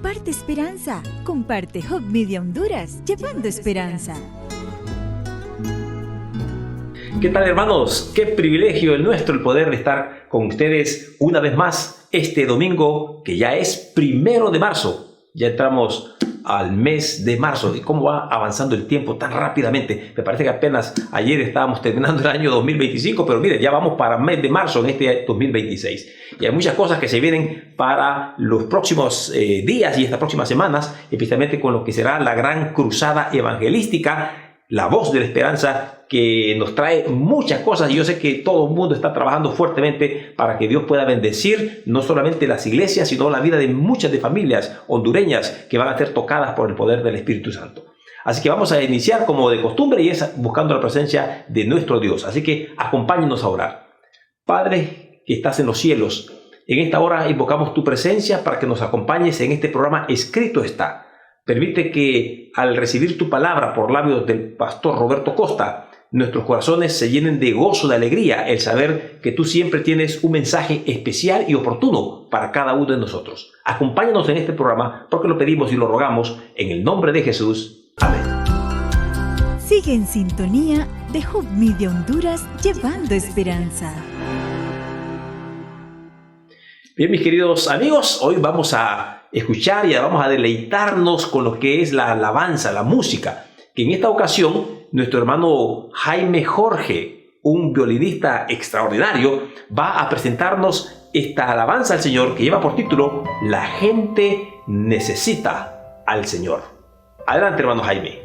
Comparte esperanza. Comparte Hub Media Honduras, llevando esperanza. ¿Qué tal, hermanos? Qué privilegio el nuestro el poder estar con ustedes una vez más este domingo, que ya es 1 de marzo. Ya entramos al mes de marzo y cómo va avanzando el tiempo tan rápidamente. Me parece que apenas ayer estábamos terminando el año 2025, pero miren, ya vamos para el mes de marzo en este 2026. Y hay muchas cosas que se vienen para los próximos días y estas próximas semanas, especialmente con lo que será la gran cruzada evangelística, la voz de la esperanza, que nos trae muchas cosas. Y yo sé que todo el mundo está trabajando fuertemente para que Dios pueda bendecir no solamente las iglesias, sino la vida de muchas de familias hondureñas que van a ser tocadas por el poder del Espíritu Santo. Así que vamos a iniciar como de costumbre, y es buscando la presencia de nuestro Dios. Así que acompáñenos a orar. Padre que estás en los cielos, en esta hora invocamos tu presencia para que nos acompañes en este programa Escrito Está. Permite que al recibir tu palabra por labios del pastor Roberto Costa, nuestros corazones se llenen de gozo, de alegría, el saber que tú siempre tienes un mensaje especial y oportuno para cada uno de nosotros. Acompáñanos en este programa porque lo pedimos y lo rogamos en el nombre de Jesús. Amén. Sigue en sintonía de Hub Media Honduras, llevando esperanza. Bien, mis queridos amigos, hoy vamos a escuchar y vamos a deleitarnos con lo que es la alabanza, la música, que en esta ocasión nuestro hermano Jaime Jorge, un violinista extraordinario, va a presentarnos esta alabanza al Señor que lleva por título La gente necesita al Señor. Adelante, hermano Jaime.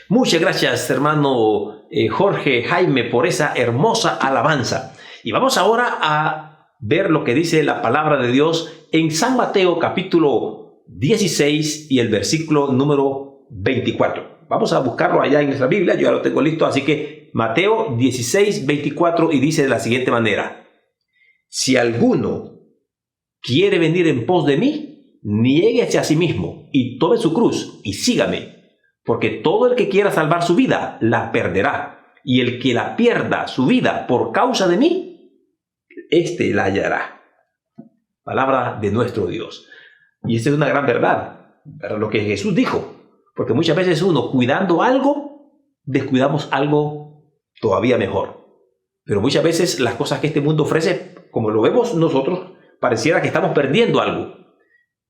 Muchas gracias, hermano Jorge Jaime, por esa hermosa alabanza. Y vamos ahora a ver lo que dice la palabra de Dios en San Mateo capítulo 16 y el versículo número 24. Vamos a buscarlo allá en nuestra Biblia, yo ya lo tengo listo, así que Mateo 16, 24 y dice de la siguiente manera: si alguno quiere venir en pos de mí, niéguese a sí mismo y tome su cruz y sígame, porque todo el que quiera salvar su vida la perderá, y el que la pierda su vida por causa de mí, éste la hallará. Palabra de nuestro Dios. Y esta es una gran verdad, para lo que Jesús dijo. Porque muchas veces uno, cuidando algo, descuidamos algo todavía mejor. Pero muchas veces las cosas que este mundo ofrece, como lo vemos nosotros, pareciera que estamos perdiendo algo.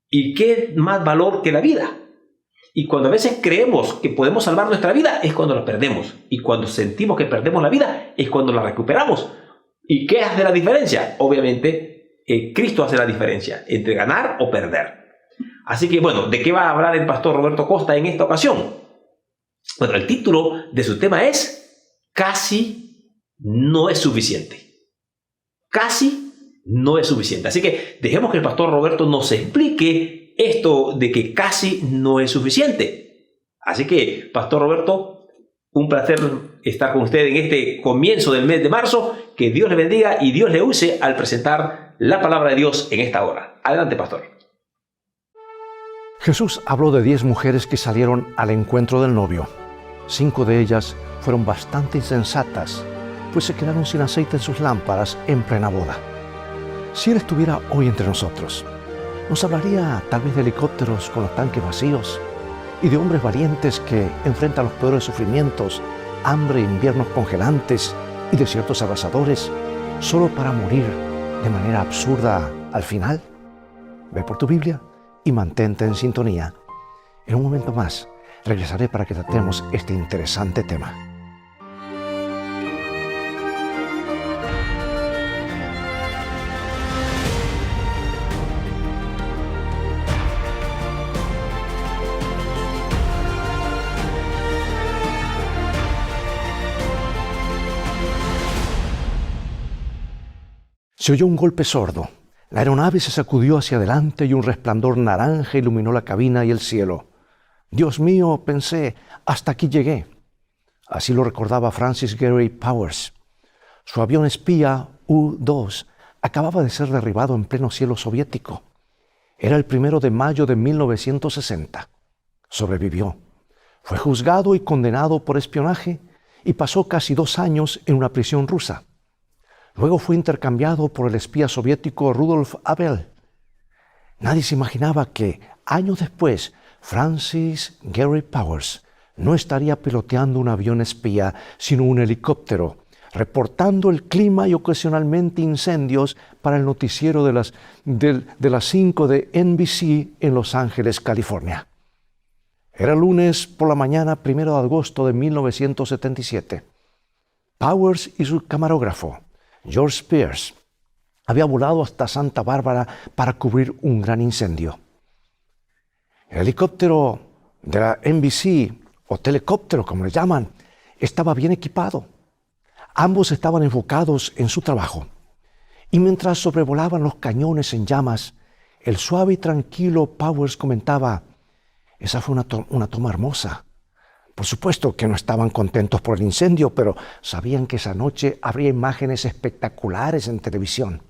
¿Y qué más valor que la vida? Y cuando a veces creemos que podemos salvar nuestra vida, es cuando la perdemos. Y cuando sentimos que perdemos la vida, es cuando la recuperamos. ¿Y qué hace la diferencia? Obviamente, Cristo hace la diferencia entre ganar o perder. Así que, bueno, ¿de qué va a hablar el pastor Roberto Costa en esta ocasión? Bueno, el título de su tema es Casi no es suficiente. Casi no es suficiente. Así que dejemos que el pastor Roberto nos explique esto de que casi no es suficiente. Así que, pastor Roberto, un placer estar con usted en este comienzo del mes de marzo. Que Dios le bendiga y Dios le use al presentar la palabra de Dios en esta hora. Adelante, pastor. Jesús habló de 10 mujeres que salieron al encuentro del novio. 5 de ellas fueron bastante insensatas, pues se quedaron sin aceite en sus lámparas en plena boda. Si Él estuviera hoy entre nosotros, nos hablaría tal vez de helicópteros con los tanques vacíos y de hombres valientes que enfrentan los peores sufrimientos, hambre, inviernos congelantes y desiertos abrasadores, solo para morir de manera absurda al final. Ve por tu Biblia y mantente en sintonía. En un momento más regresaré para que tratemos este interesante tema. Se oyó un golpe sordo. La aeronave se sacudió hacia adelante y un resplandor naranja iluminó la cabina y el cielo. Dios mío, pensé, hasta aquí llegué. Así lo recordaba Francis Gary Powers. Su avión espía U-2 acababa de ser derribado en pleno cielo soviético. Era el 1 de mayo de 1960. Sobrevivió. Fue juzgado y condenado por espionaje y pasó casi 2 años en una prisión rusa. Luego fue intercambiado por el espía soviético Rudolf Abel. Nadie se imaginaba que, años después, Francis Gary Powers no estaría piloteando un avión espía, sino un helicóptero, reportando el clima y ocasionalmente incendios para el noticiero de las 5 de NBC en Los Ángeles, California. Era lunes por la mañana, 1 de agosto de 1977. Powers y su camarógrafo, George Spears, había volado hasta Santa Bárbara para cubrir un gran incendio. El helicóptero de la NBC, o telecóptero como le llaman, estaba bien equipado. Ambos estaban enfocados en su trabajo. Y mientras sobrevolaban los cañones en llamas, el suave y tranquilo Powers comentaba: esa fue una toma hermosa. Por supuesto que no estaban contentos por el incendio, pero sabían que esa noche habría imágenes espectaculares en televisión.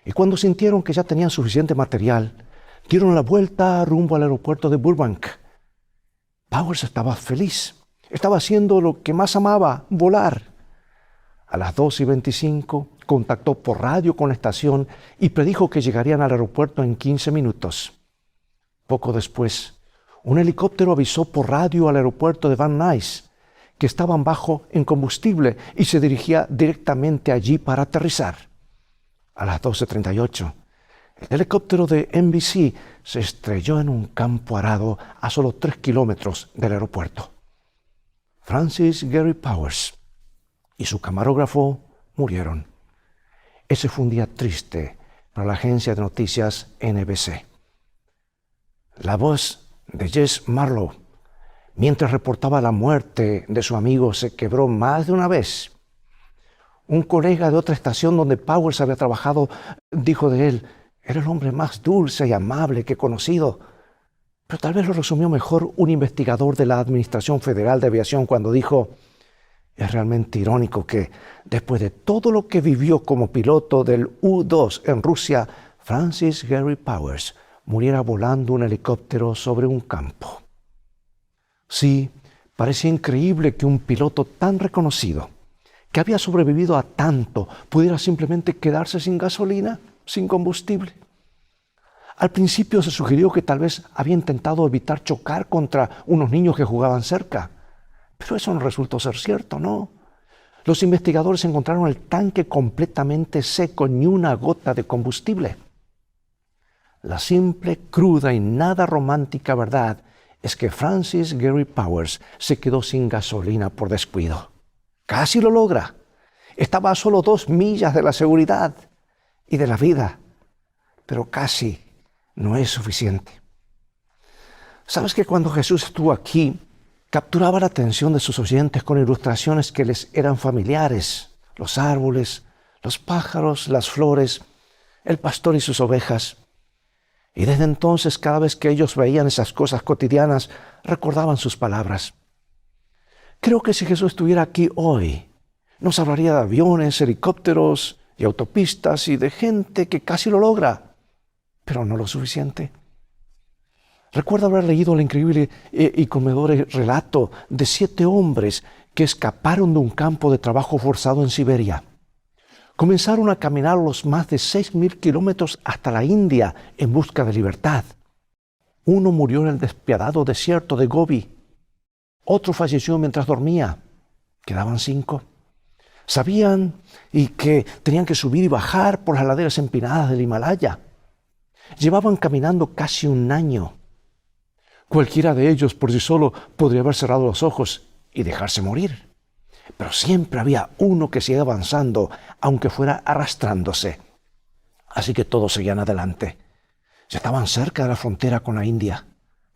Y cuando sintieron que ya tenían suficiente material, dieron la vuelta rumbo al aeropuerto de Burbank. Powers estaba feliz. Estaba haciendo lo que más amaba, volar. A las 2:25 contactó por radio con la estación y predijo que llegarían al aeropuerto en 15 minutos. Poco después, un helicóptero avisó por radio al aeropuerto de Van Nuys que estaban bajo en combustible y se dirigía directamente allí para aterrizar. A las 12:38, el helicóptero de NBC se estrelló en un campo arado a solo 3 kilómetros del aeropuerto. Francis Gary Powers y su camarógrafo murieron. Ese fue un día triste para la agencia de noticias NBC. La voz de Jess Marlowe Mientras reportaba la muerte de su amigo, se quebró más de una vez. Un colega de otra estación donde Powers había trabajado dijo de él: era el hombre más dulce y amable que he conocido. Pero tal vez lo resumió mejor un investigador de la Administración Federal de Aviación cuando dijo: es realmente irónico que, después de todo lo que vivió como piloto del U-2 en Rusia, Francis Gary Powers muriera volando un helicóptero sobre un campo. Sí, parecía increíble que un piloto tan reconocido, que había sobrevivido a tanto, pudiera simplemente quedarse sin gasolina, sin combustible. Al principio se sugirió que tal vez había intentado evitar chocar contra unos niños que jugaban cerca. Pero eso no resultó ser cierto, ¿no? Los investigadores encontraron el tanque completamente seco, ni una gota de combustible. La simple, cruda y nada romántica verdad es que Francis Gary Powers se quedó sin gasolina por descuido. Casi lo logra. Estaba a solo 2 millas de la seguridad y de la vida, pero casi no es suficiente. ¿Sabes que cuando Jesús estuvo aquí, capturaba la atención de sus oyentes con ilustraciones que les eran familiares? Los árboles, los pájaros, las flores, el pastor y sus ovejas. Y desde entonces, cada vez que ellos veían esas cosas cotidianas, recordaban sus palabras. Creo que si Jesús estuviera aquí hoy, nos hablaría de aviones, helicópteros y autopistas y de gente que casi lo logra, pero no lo suficiente. Recuerdo haber leído el increíble y conmovedor relato de 7 hombres que escaparon de un campo de trabajo forzado en Siberia. Comenzaron a caminar los más de 6.000 kilómetros hasta la India en busca de libertad. Uno murió en el despiadado desierto de Gobi. Otro falleció mientras dormía. Quedaban 5. Sabían que tenían que subir y bajar por las laderas empinadas del Himalaya. Llevaban caminando casi 1 año. Cualquiera de ellos por sí solo podría haber cerrado los ojos y dejarse morir. Pero siempre había uno que seguía avanzando, aunque fuera arrastrándose. Así que todos seguían adelante. Ya estaban cerca de la frontera con la India.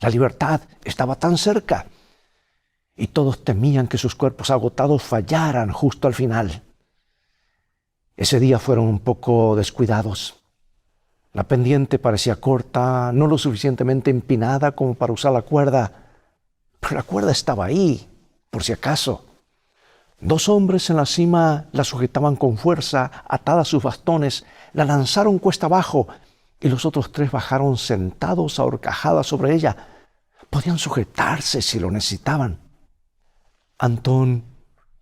La libertad estaba tan cerca. Y todos temían que sus cuerpos agotados fallaran justo al final. Ese día fueron un poco descuidados. La pendiente parecía corta, no lo suficientemente empinada como para usar la cuerda. Pero la cuerda estaba ahí, por si acaso. 2 hombres en la cima la sujetaban con fuerza, atada a sus bastones, la lanzaron cuesta abajo y los otros 3 bajaron sentados a horcajadas sobre ella. Podían sujetarse si lo necesitaban. Antón,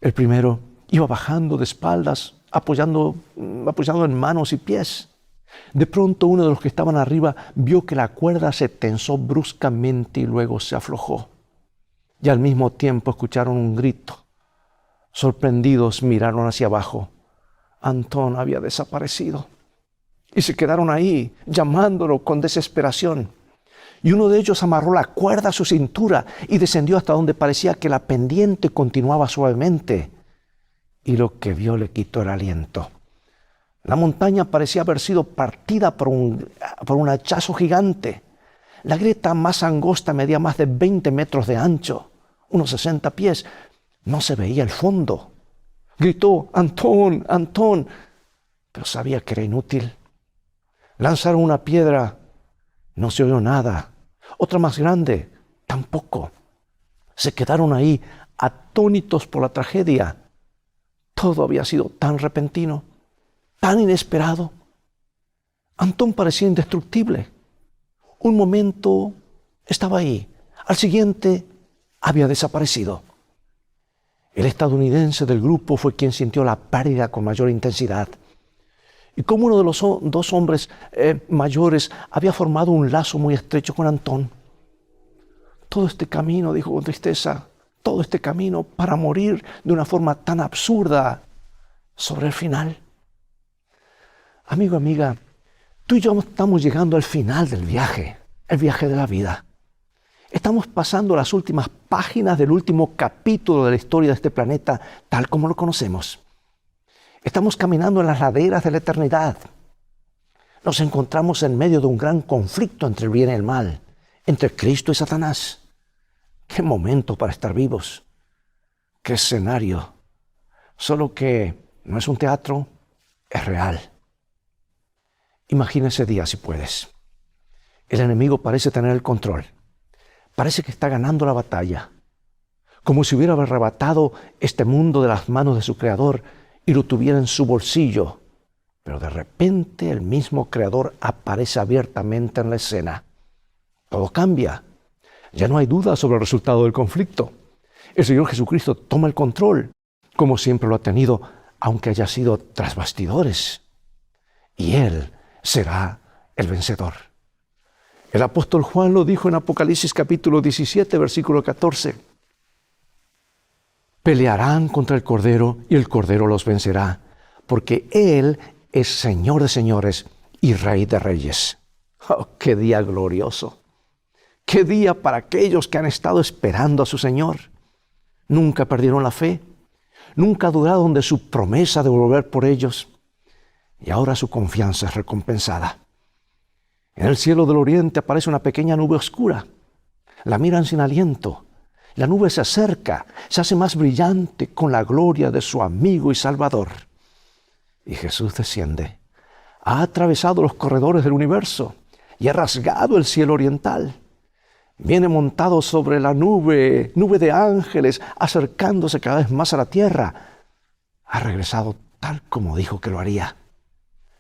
el primero, iba bajando de espaldas, apoyando en manos y pies. De pronto uno de los que estaban arriba vio que la cuerda se tensó bruscamente y luego se aflojó. Y al mismo tiempo escucharon un grito. Sorprendidos miraron hacia abajo. Antón había desaparecido. Y se quedaron ahí, llamándolo con desesperación. Y uno de ellos amarró la cuerda a su cintura y descendió hasta donde parecía que la pendiente continuaba suavemente. Y lo que vio le quitó el aliento. La montaña parecía haber sido partida por un hachazo gigante. La grieta más angosta medía más de 20 metros de ancho, unos 60 pies. No se veía el fondo. Gritó: «Antón, Antón», pero sabía que era inútil. Lanzaron una piedra, no se oyó nada. Otra más grande, tampoco. Se quedaron ahí, atónitos por la tragedia. Todo había sido tan repentino, tan inesperado. Antón parecía indestructible. Un momento estaba ahí, al siguiente había desaparecido. El estadounidense del grupo fue quien sintió la pérdida con mayor intensidad. Y como uno de los 2 hombres mayores había formado un lazo muy estrecho con Antón. Todo este camino, dijo con tristeza, todo este camino para morir de una forma tan absurda sobre el final. Amigo, amiga, tú y yo estamos llegando al final del viaje, el viaje de la vida. Estamos pasando las últimas páginas del último capítulo de la historia de este planeta, tal como lo conocemos. Estamos caminando en las laderas de la eternidad. Nos encontramos en medio de un gran conflicto entre el bien y el mal, entre Cristo y Satanás. Qué momento para estar vivos. Qué escenario. Solo que no es un teatro, es real. Imagina ese día si puedes. El enemigo parece tener el control. Parece que está ganando la batalla. Como si hubiera arrebatado este mundo de las manos de su creador y lo tuviera en su bolsillo. Pero de repente el mismo creador aparece abiertamente en la escena. Todo cambia. Ya no hay duda sobre el resultado del conflicto. El Señor Jesucristo toma el control, como siempre lo ha tenido, aunque haya sido tras bastidores. Y Él será el vencedor. El apóstol Juan lo dijo en Apocalipsis capítulo 17, versículo 14. Pelearán contra el Cordero y el Cordero los vencerá, porque Él es Señor de señores y Rey de reyes. ¡Oh, qué día glorioso! ¡Qué día para aquellos que han estado esperando a su Señor! Nunca perdieron la fe, nunca dudaron de su promesa de volver por ellos, y ahora su confianza es recompensada. En el cielo del oriente aparece una pequeña nube oscura. La miran sin aliento. La nube se acerca, se hace más brillante con la gloria de su amigo y Salvador. Y Jesús desciende. Ha atravesado los corredores del universo y ha rasgado el cielo oriental. Viene montado sobre la nube de ángeles, acercándose cada vez más a la tierra. Ha regresado tal como dijo que lo haría.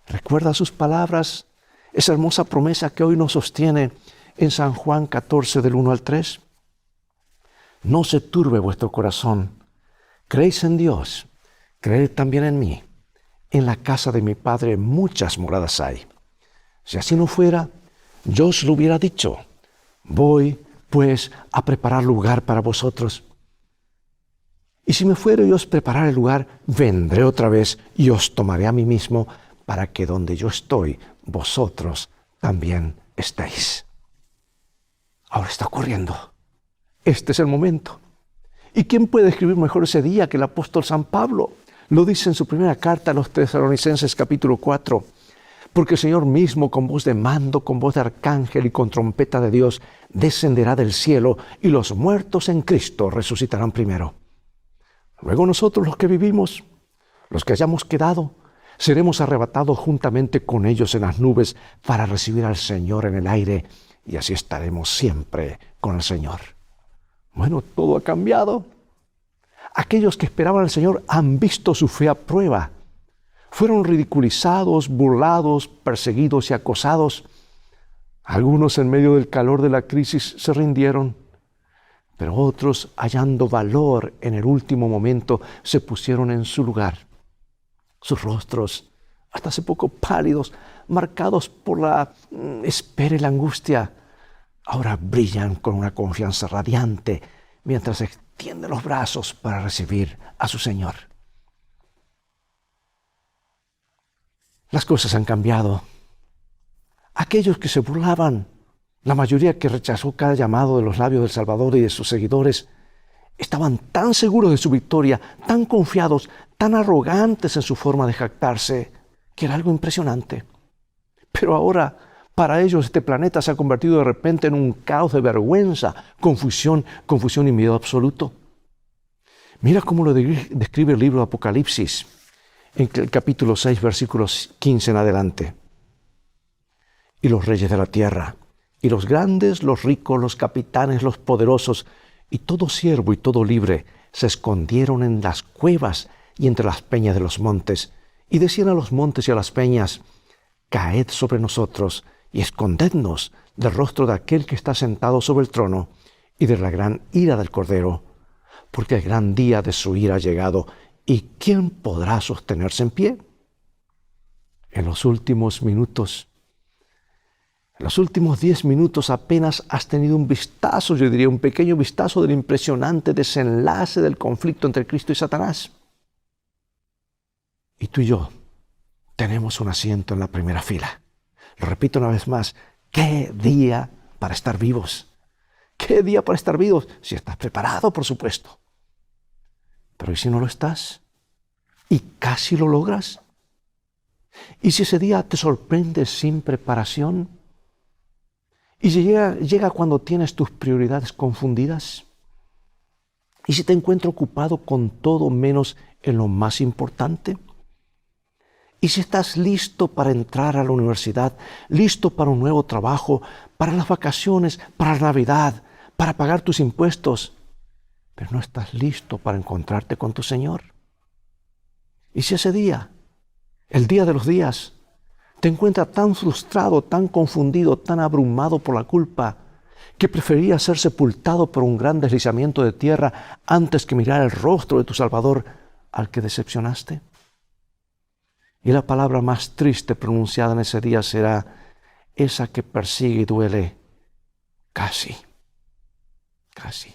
¿Recuerda sus palabras? Esa hermosa promesa que hoy nos sostiene en San Juan 14, del 1 al 3. No se turbe vuestro corazón. Creéis en Dios, creed también en mí. En la casa de mi Padre muchas moradas hay. Si así no fuera, yo os lo hubiera dicho. Voy, pues, a preparar lugar para vosotros. Y si me fuere y os prepararé el lugar, vendré otra vez y os tomaré a mí mismo, para que donde yo estoy, vosotros también estéis. Ahora está ocurriendo. Este es el momento. ¿Y quién puede escribir mejor ese día que el apóstol San Pablo? Lo dice en su primera carta a los Tesalonicenses capítulo 4. Porque el Señor mismo, con voz de mando, con voz de arcángel y con trompeta de Dios, descenderá del cielo y los muertos en Cristo resucitarán primero. Luego nosotros los que vivimos, los que hayamos quedado, seremos arrebatados juntamente con ellos en las nubes para recibir al Señor en el aire y así estaremos siempre con el Señor. Bueno, todo ha cambiado. Aquellos que esperaban al Señor han visto su fe a prueba. Fueron ridiculizados, burlados, perseguidos y acosados. Algunos en medio del calor de la crisis se rindieron, pero otros, hallando valor en el último momento, se pusieron en su lugar. Sus rostros, hasta hace poco pálidos, marcados por la espera y la angustia, ahora brillan con una confianza radiante mientras extienden los brazos para recibir a su Señor. Las cosas han cambiado. Aquellos que se burlaban, la mayoría que rechazó cada llamado de los labios del Salvador y de sus seguidores, estaban tan seguros de su victoria, tan confiados, tan arrogantes en su forma de jactarse, que era algo impresionante. Pero ahora, para ellos, este planeta se ha convertido de repente en un caos de vergüenza, confusión y miedo absoluto. Mira cómo lo describe el libro de Apocalipsis, en el capítulo 6, versículos 15 en adelante. Y los reyes de la tierra, y los grandes, los ricos, los capitanes, los poderosos, y todo siervo y todo libre, se escondieron en las cuevas y entre las peñas de los montes, y decían a los montes y a las peñas: caed sobre nosotros, y escondednos del rostro de aquel que está sentado sobre el trono, y de la gran ira del Cordero, porque el gran día de su ira ha llegado, ¿y quién podrá sostenerse en pie? En los últimos minutos, en los últimos 10 minutos apenas has tenido un vistazo, yo diría un pequeño vistazo del impresionante desenlace del conflicto entre Cristo y Satanás. Y tú y yo tenemos un asiento en la primera fila. Lo repito una vez más, ¡qué día para estar vivos! ¡Qué día para estar vivos! Si estás preparado, por supuesto. Pero ¿y si no lo estás? ¿Y casi lo logras? ¿Y si ese día te sorprende sin preparación? ¿Y si llega cuando tienes tus prioridades confundidas? ¿Y si te encuentro ocupado con todo menos en lo más importante? ¿Y si estás listo para entrar a la universidad, listo para un nuevo trabajo, para las vacaciones, para la Navidad, para pagar tus impuestos, pero no estás listo para encontrarte con tu Señor? ¿Y si ese día, el día de los días, te encuentras tan frustrado, tan confundido, tan abrumado por la culpa, que preferías ser sepultado por un gran deslizamiento de tierra antes que mirar el rostro de tu Salvador al que decepcionaste? Y la palabra más triste pronunciada en ese día será esa que persigue y duele: casi, casi.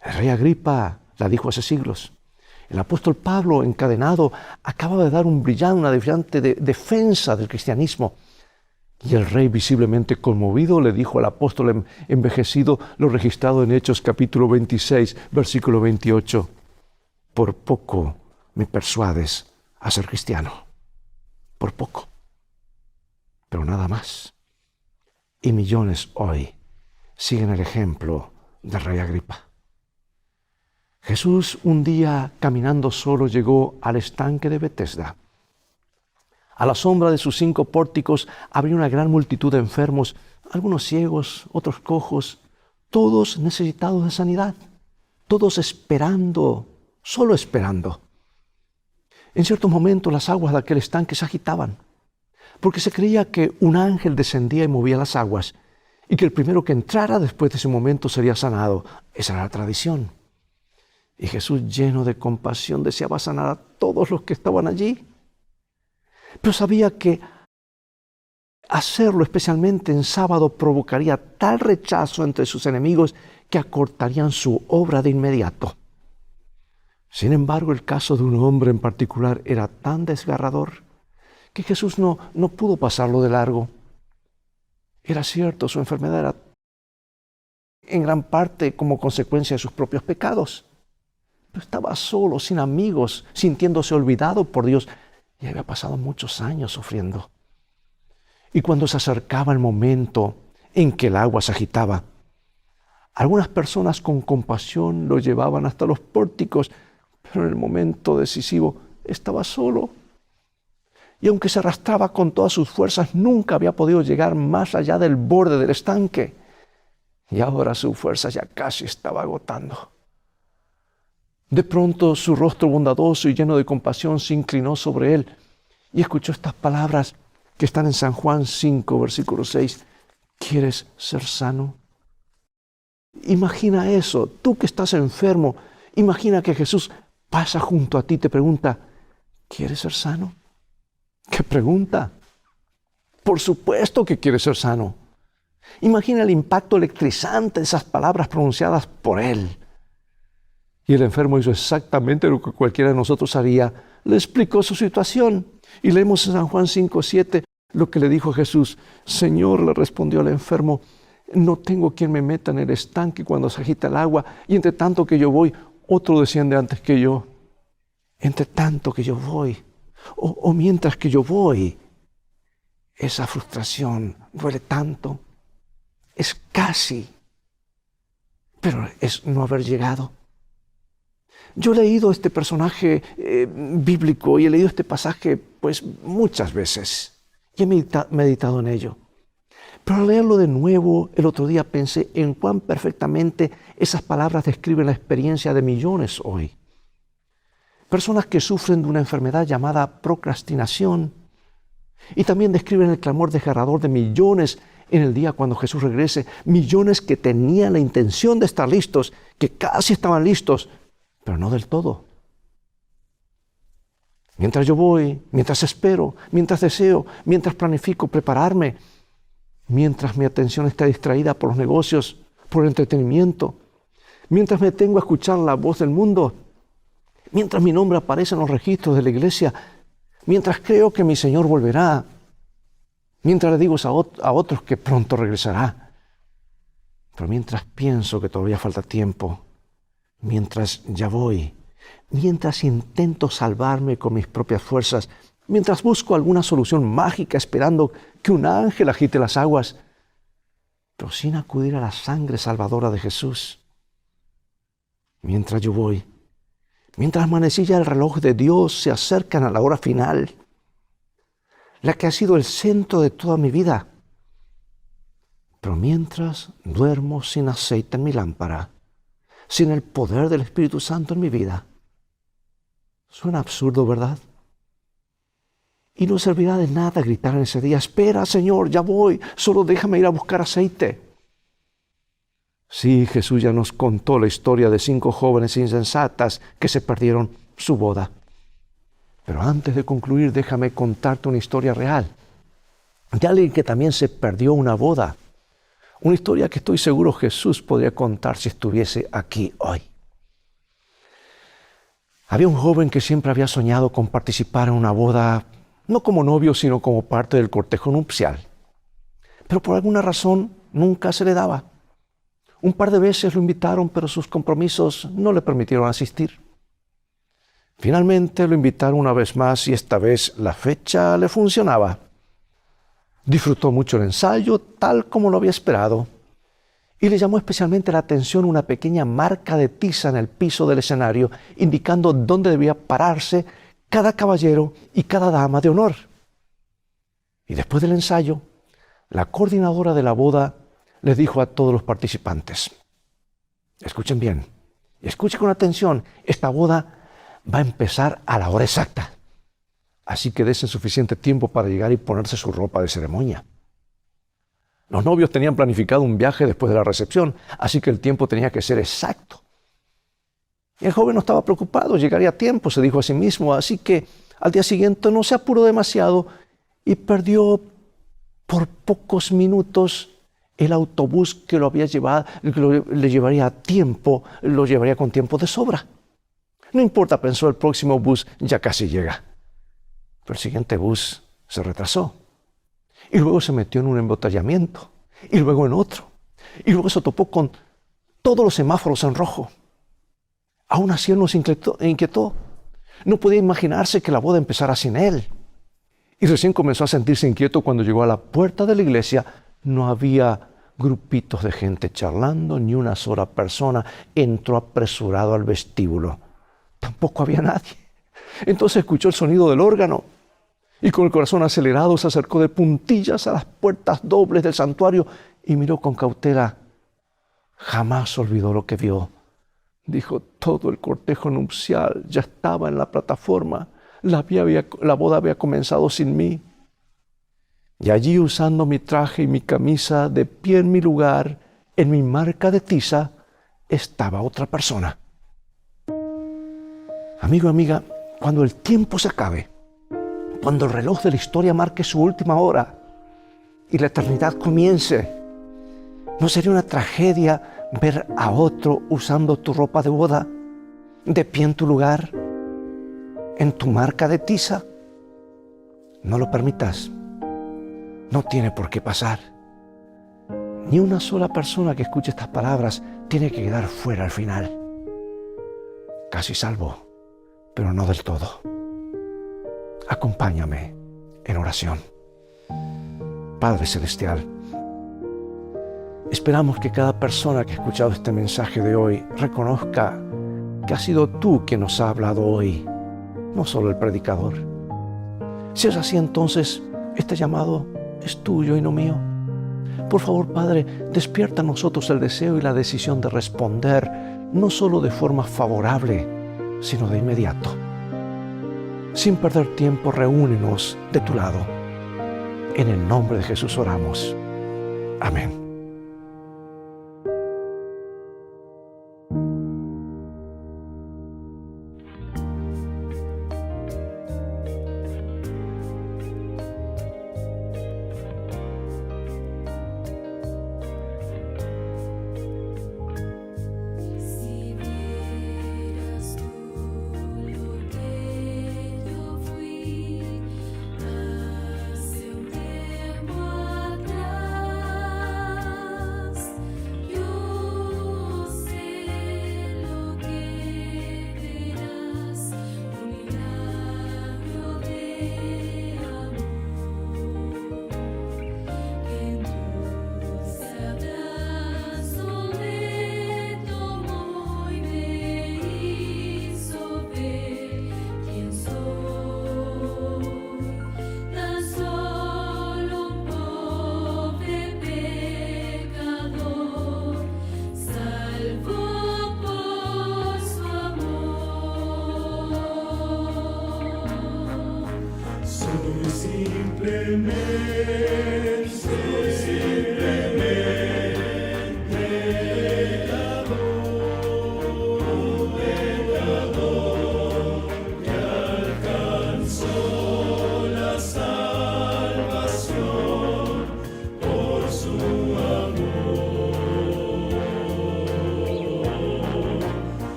El rey Agripa la dijo hace siglos. El apóstol Pablo, encadenado, acaba de dar una brillante defensa del cristianismo. Y el rey, visiblemente conmovido, le dijo al apóstol envejecido lo registrado en Hechos capítulo 26, versículo 28. Por poco me persuades a ser cristiano. Por poco. Pero nada más. Y millones hoy siguen el ejemplo del rey Agripa. Jesús, un día caminando solo, llegó al estanque de Betesda. A la sombra de sus 5 pórticos había una gran multitud de enfermos, algunos ciegos, otros cojos, todos necesitados de sanidad, todos esperando, solo esperando. En ciertos momentos las aguas de aquel estanque se agitaban, porque se creía que un ángel descendía y movía las aguas, y que el primero que entrara después de ese momento sería sanado. Esa era la tradición. Y Jesús, lleno de compasión, deseaba sanar a todos los que estaban allí. Pero sabía que hacerlo, especialmente en sábado, provocaría tal rechazo entre sus enemigos que acortarían su obra de inmediato. Sin embargo, el caso de un hombre en particular era tan desgarrador que Jesús no pudo pasarlo de largo. Era cierto, su enfermedad era en gran parte como consecuencia de sus propios pecados. Pero estaba solo, sin amigos, sintiéndose olvidado por Dios. Y había pasado muchos años sufriendo. Y cuando se acercaba el momento en que el agua se agitaba, algunas personas con compasión lo llevaban hasta los pórticos, pero en el momento decisivo estaba solo. Y aunque se arrastraba con todas sus fuerzas, nunca había podido llegar más allá del borde del estanque. Y ahora su fuerza ya casi estaba agotando. De pronto su rostro bondadoso y lleno de compasión se inclinó sobre él y escuchó estas palabras que están en San Juan 5, versículo 6. ¿Quieres ser sano? Imagina eso, tú que estás enfermo, imagina que Jesús pasa junto a ti y te pregunta: ¿quieres ser sano? ¿Qué pregunta? Por supuesto que quieres ser sano. Imagina el impacto electrizante de esas palabras pronunciadas por él. Y el enfermo hizo exactamente lo que cualquiera de nosotros haría. Le explicó su situación. Y leemos en San Juan 5:7 lo que le dijo Jesús. Señor, le respondió el enfermo, no tengo quien me meta en el estanque cuando se agita el agua. Y entre tanto que yo voy, otro desciende antes que yo. Entre tanto que yo voy, o mientras que yo voy. Esa frustración duele tanto. Es casi, pero es no haber llegado. Yo he leído este personaje bíblico y he leído este pasaje pues muchas veces y he meditado en ello. Pero al leerlo de nuevo el otro día pensé en cuán perfectamente esas palabras describen la experiencia de millones hoy. Personas que sufren de una enfermedad llamada procrastinación y también describen el clamor desgarrador de millones en el día cuando Jesús regrese. Millones que tenían la intención de estar listos, que casi estaban listos, pero no del todo. Mientras yo voy, mientras espero, mientras deseo, mientras planifico prepararme, mientras mi atención está distraída por los negocios, por el entretenimiento, mientras me tengo a escuchar la voz del mundo, mientras mi nombre aparece en los registros de la iglesia, mientras creo que mi Señor volverá, mientras le digo a otros que pronto regresará, pero mientras pienso que todavía falta tiempo, mientras ya voy, mientras intento salvarme con mis propias fuerzas, mientras busco alguna solución mágica esperando que un ángel agite las aguas, pero sin acudir a la sangre salvadora de Jesús. mientras yo voy, mientras las manecillas del reloj de Dios se acercan a la hora final, la que ha sido el centro de toda mi vida. Pero mientras duermo sin aceite en mi lámpara, sin el poder del Espíritu Santo en mi vida. Suena absurdo, ¿verdad? Y no servirá de nada gritar en ese día: espera, Señor, ya voy, solo déjame ir a buscar aceite. Sí, Jesús ya nos contó la historia de 5 jóvenes insensatas que se perdieron su boda. Pero antes de concluir, déjame contarte una historia real de alguien que también se perdió una boda. Una historia que estoy seguro Jesús podría contar si estuviese aquí hoy. Había un joven que siempre había soñado con participar en una boda, no como novio, sino como parte del cortejo nupcial. Pero por alguna razón nunca se le daba. Un par de veces lo invitaron, pero sus compromisos no le permitieron asistir. Finalmente lo invitaron una vez más y esta vez la fecha le funcionaba. Disfrutó mucho el ensayo, tal como lo había esperado, y le llamó especialmente la atención una pequeña marca de tiza en el piso del escenario, indicando dónde debía pararse cada caballero y cada dama de honor. Y después del ensayo, la coordinadora de la boda les dijo a todos los participantes: escuchen bien, y escuchen con atención, esta boda va a empezar a la hora exacta. Así que desen suficiente tiempo para llegar y ponerse su ropa de ceremonia. Los novios tenían planificado un viaje después de la recepción, así que el tiempo tenía que ser exacto. Y el joven no estaba preocupado, llegaría a tiempo, se dijo a sí mismo, así que al día siguiente no se apuró demasiado y perdió por pocos minutos el autobús que lo había llevado, le llevaría tiempo, lo llevaría con tiempo de sobra. No importa, pensó, el próximo bus ya casi llega. Pero el siguiente bus se retrasó. Y luego se metió en un embotellamiento. Y luego en otro. Y luego se topó con todos los semáforos en rojo. Aún así él nos inquietó. No podía imaginarse que la boda empezara sin él. Y recién comenzó a sentirse inquieto cuando llegó a la puerta de la iglesia. No había grupitos de gente charlando, ni una sola persona. Entró apresurado al vestíbulo. Tampoco había nadie. Entonces escuchó el sonido del órgano y con el corazón acelerado se acercó de puntillas a las puertas dobles del santuario y miró con cautela. Jamás olvidó lo que vio. Dijo: todo el cortejo nupcial ya estaba en la plataforma. La boda había comenzado sin mí. Y allí, usando mi traje y mi camisa, de pie en mi lugar, en mi marca de tiza, estaba otra persona. Amigo, amiga, cuando el tiempo se acabe, cuando el reloj de la historia marque su última hora y la eternidad comience, ¿no sería una tragedia ver a otro usando tu ropa de boda, de pie en tu lugar, en tu marca de tiza? No lo permitas. No tiene por qué pasar. Ni una sola persona que escuche estas palabras tiene que quedar fuera al final. Casi salvo, pero no del todo. Acompáñame en oración. Padre Celestial, esperamos que cada persona que ha escuchado este mensaje de hoy reconozca que has sido tú quien nos ha hablado hoy, no solo el predicador. Si es así, entonces este llamado es tuyo y no mío. Por favor, Padre, despierta en nosotros el deseo y la decisión de responder, no solo de forma favorable, sino de inmediato. Sin perder tiempo, reúnenos de tu lado. En el nombre de Jesús oramos. Amén.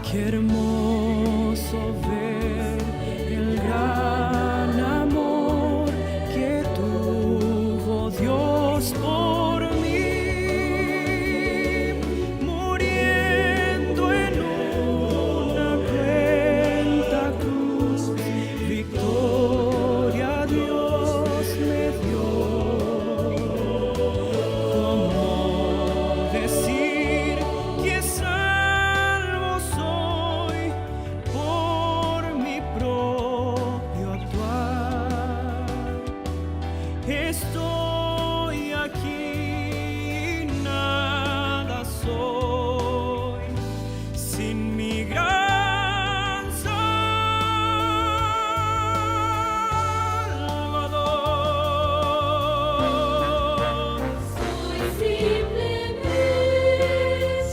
Qué hermoso ver el gran amor que tuvo Dios por mí, muriendo en una cruenta cruz, victoria Dios me dio. ¿Cómo decir que salvo soy por mi propio actuar? Estoy aquí y nada soy sin mi gran Salvador.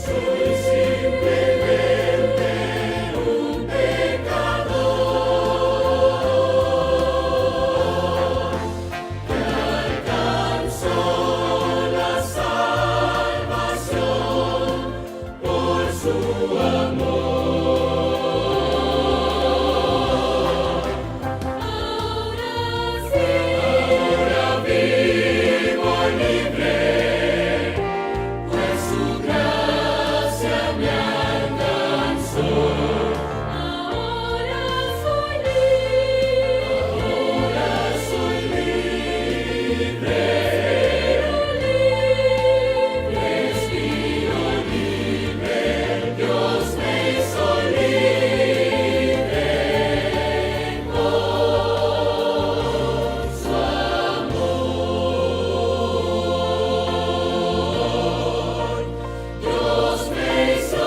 Soy simplemente un pecador que alcanzó la salvación por su amor. Ahora vivo libre, pues su gracia me alcanzó. Ahora soy libre, respiro libre, Dios me hizo libre por su amor. Dios me hizo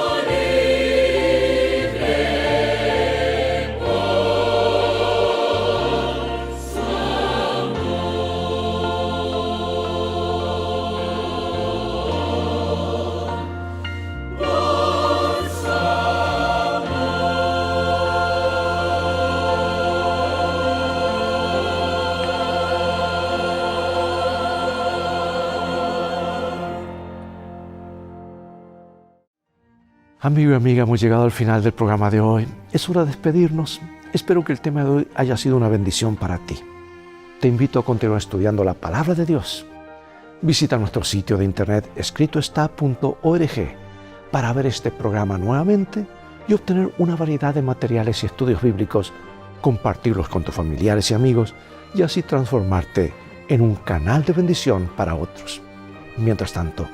libre por su amor. Por su Amigo y amiga, hemos llegado al final del programa de hoy. Es hora de despedirnos. Espero que el tema de hoy haya sido una bendición para ti. Te invito a continuar estudiando la Palabra de Dios. Visita nuestro sitio de internet escritoestá.org para ver este programa nuevamente y obtener una variedad de materiales y estudios bíblicos, compartirlos con tus familiares y amigos y así transformarte en un canal de bendición para otros. Mientras tanto,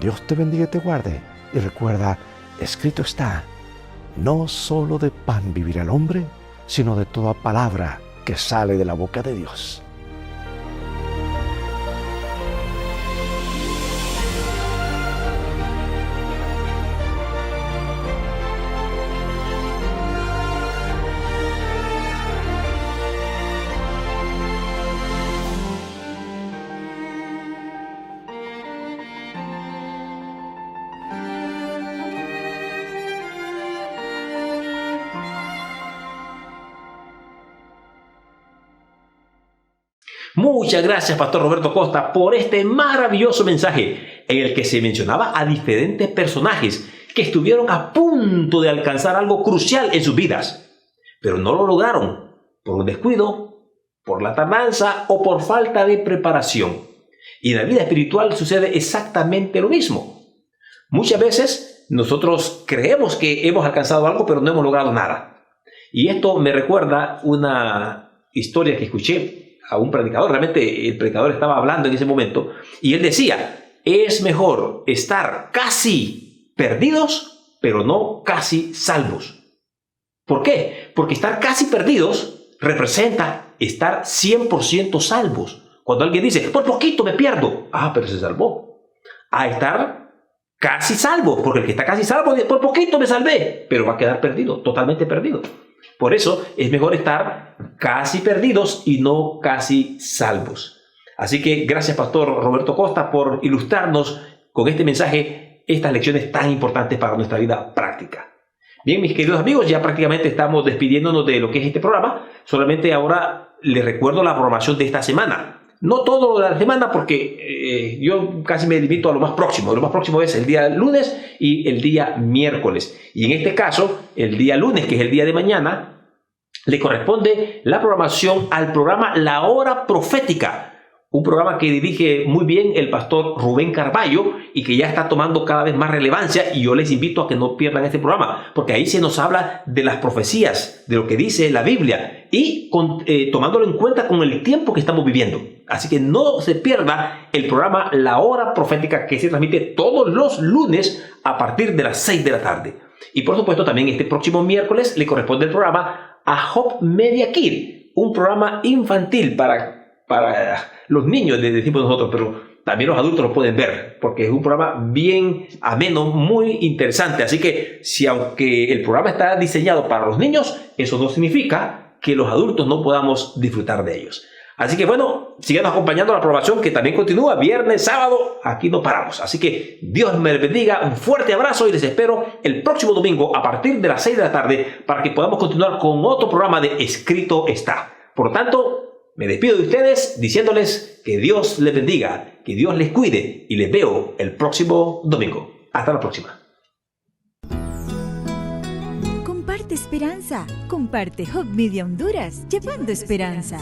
Dios te bendiga y te guarde y recuerda, escrito está, no solo de pan vivirá el hombre, sino de toda palabra que sale de la boca de Dios. Muchas gracias, Pastor Roberto Costa, por este maravilloso mensaje en el que se mencionaba a diferentes personajes que estuvieron a punto de alcanzar algo crucial en sus vidas, pero no lo lograron por un descuido, por la tardanza o por falta de preparación. Y en la vida espiritual sucede exactamente lo mismo. Muchas veces nosotros creemos que hemos alcanzado algo, pero no hemos logrado nada. Y esto me recuerda una historia que escuché a un predicador. Realmente el predicador estaba hablando en ese momento y él decía: es mejor estar casi perdidos, pero no casi salvos. ¿Por qué? Porque estar casi perdidos representa estar 100% salvos. Cuando alguien dice, por poquito me pierdo, pero se salvó. A estar casi salvo, porque el que está casi salvo, por poquito me salvé, pero va a quedar perdido, totalmente perdido. Por eso es mejor estar casi perdidos y no casi salvos. Así que gracias, Pastor Roberto Costa, por ilustrarnos con este mensaje estas lecciones tan importantes para nuestra vida práctica. Bien, mis queridos amigos, ya prácticamente estamos despidiéndonos de lo que es este programa. Solamente ahora les recuerdo la programación de esta semana. No todo la semana, porque yo casi me limito a lo más próximo. Lo más próximo es el día lunes y el día miércoles. Y en este caso, el día lunes, que es el día de mañana, le corresponde la programación al programa La Hora Profética. Un programa que dirige muy bien el pastor Rubén Carballo y que ya está tomando cada vez más relevancia, y yo les invito a que no pierdan este programa, porque ahí se nos habla de las profecías, de lo que dice la Biblia, y tomándolo en cuenta con el tiempo que estamos viviendo. Así que no se pierda el programa La Hora Profética, que se transmite todos los lunes a partir de las 6 de la tarde. Y por supuesto también este próximo miércoles le corresponde el programa A Hope Media Kid, un programa infantil para los niños, le decimos nosotros, pero también los adultos lo pueden ver, porque es un programa bien ameno, muy interesante. Así que si aunque el programa está diseñado para los niños, eso no significa que los adultos no podamos disfrutar de ellos. Así que bueno, sigan acompañando la programación, que también continúa viernes, sábado, aquí no paramos. Así que Dios me bendiga, un fuerte abrazo y les espero el próximo domingo a partir de las 6 de la tarde para que podamos continuar con otro programa de Escrito Está. Por lo tanto, me despido de ustedes diciéndoles que Dios les bendiga, que Dios les cuide, y les veo el próximo domingo. Hasta la próxima. Comparte esperanza. Comparte Hope Media Honduras, llevando esperanza.